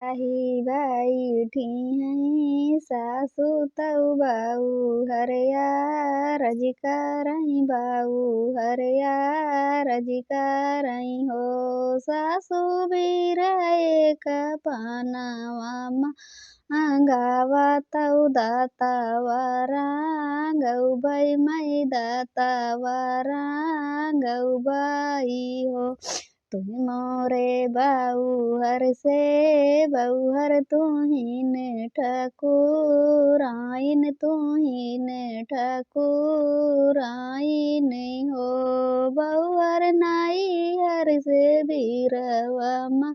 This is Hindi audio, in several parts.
ताही बैठी हैं सासु तऊ बाऊ हरया रजिका रही बाऊ हरया रजिका रही हो सासु बीराए का पानावा गावा तऊ दाता वारा गौ बाई मई दाता वारा गौ बाई हो तुम मोरे बाऊहर से बऊहर तुहीन ठकुराइन तुहीन ठकुराइन हो बऊहर नाई हर से बीरवा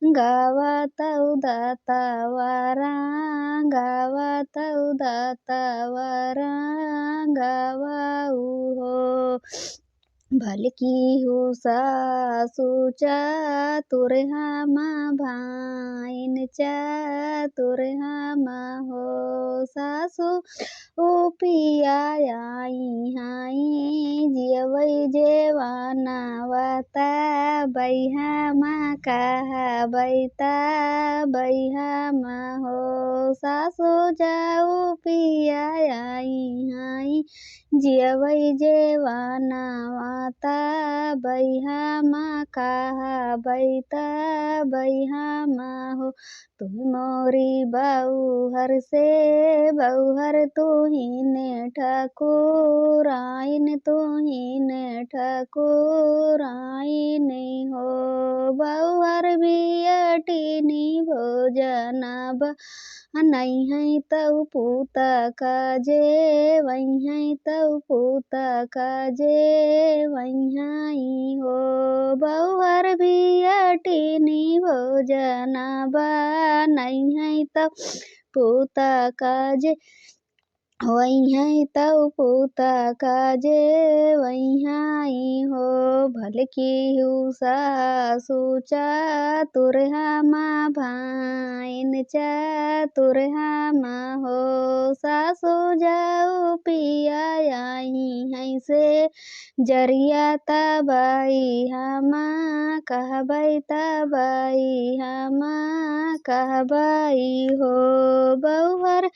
गावा तऊ दाता वारा गावा तऊ दाता वारा गावाऊ हो भलकी हो सासु चातुर हमा भाइन चातुर हमा हो सासु ओ पिया आई हाई जियवै जेवाना वाता बैहा मा कहा बैता बैहा मा हो सासु जाऊ पिया आई हाई जियवै जेवाना वाता बैहा मा कहा बैता बैहा मा हो तुम मोरी बऊहर से बऊहर तुहीन ठकुराइन तुहीन ठकुराइन हो बऊहर बियटिनी भोजना नहीं है तऊ पूता काजे वही है तऊ पूता काजे वही हो बऊहर बियटिनी भोजना नहीं है तऊ पूता काजे वही है तऊ पूता काजे वही हो भलकी हु सासु चातुर हमा भाइन चातुर हमा हो सासु जाऊ पिया आई है से जरिया तबाई हमा कहबै तबाई हमा कहबै हो बऊहर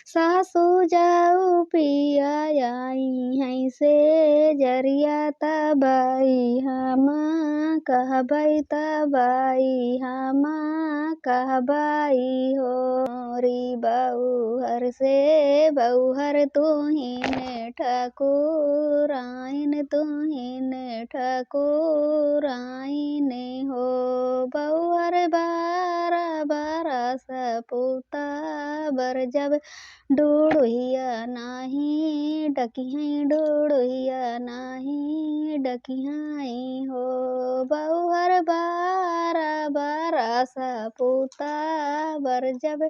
सासु जाऊ पिया आई है से जरिया तबाई हमा कहबै तबाई हमा कहबै हो री बऊहर से बऊहर तुहीन ठकुराइन तुहीन ठकुराइन हो बऊहर बारा बारा सपूता बर जब डोड़िया नाही डकिहाँ डोड़िया नाही डकिहाँ हो बऊहर बारा बारा सपूता बर जब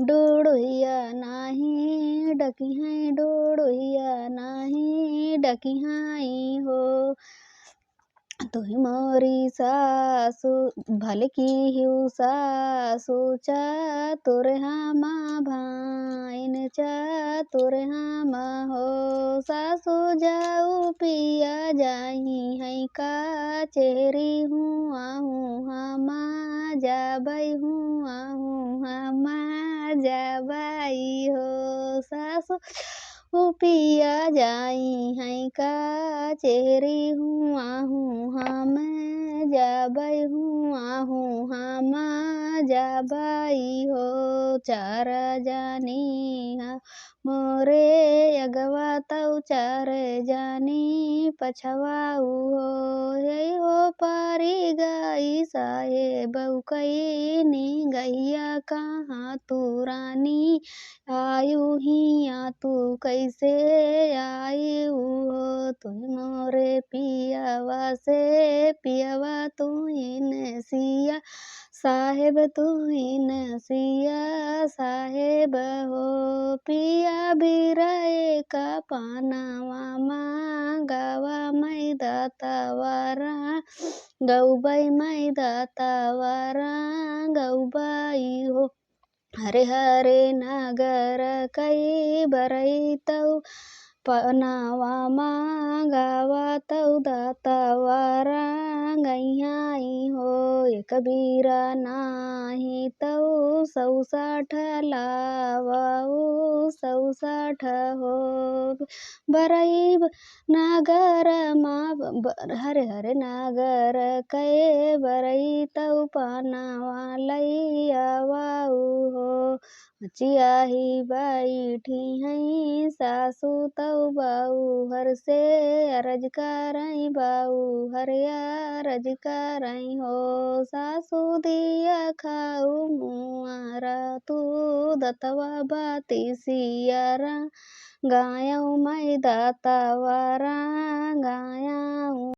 डोड़िया नाही डकिहाँ डोड़िया नाही डकिहाँ हो तुम मोरी सासु भलकी हु सासु चातुर हमा भाइन चातुर हमा हो सासु जाऊ पिया जाही है का चेरी हूँ आहूँ हमा जाबै हूँ आहूँ हमा जाबाई हो सासु पिया जाई है का चेरी हूँ आहूँ हम जाबै हूँ आहूँ हम जाबाई हो चार जानी मोरे अगवा तऊ चार जानी पछवाऊ हो यही हो पारी गाई साहेब कईनी गैया कहाँ तू रानी आयु हिया तू कैसे आई हो तुम मोरे पियावा से पियावा तू इन सिया साहेब तू इन सिया साहेब हो पिया बिराए का पानावा गावा मै दाता वारा गौबाई मै दाता वारा गौबाई हो हरे हरे नगर कई बरई तऊ पनावा मांगावतौ दातावा रांगइहाई हो कबीरा नाही तौ सौसाठ लावऊ सौसाठ हो बरई नागर मा हरे हरे नागर कै बरई तौ पनावा लइयावाऊ हो चियाही बैठी हैं सासू तौ बाऊ हर से अरज करई बाऊ हरे अरज करई हो सासू दिया खाऊ मुआरा तू दतवा बाती सियारा गायऊ मैं दातावारा गायऊ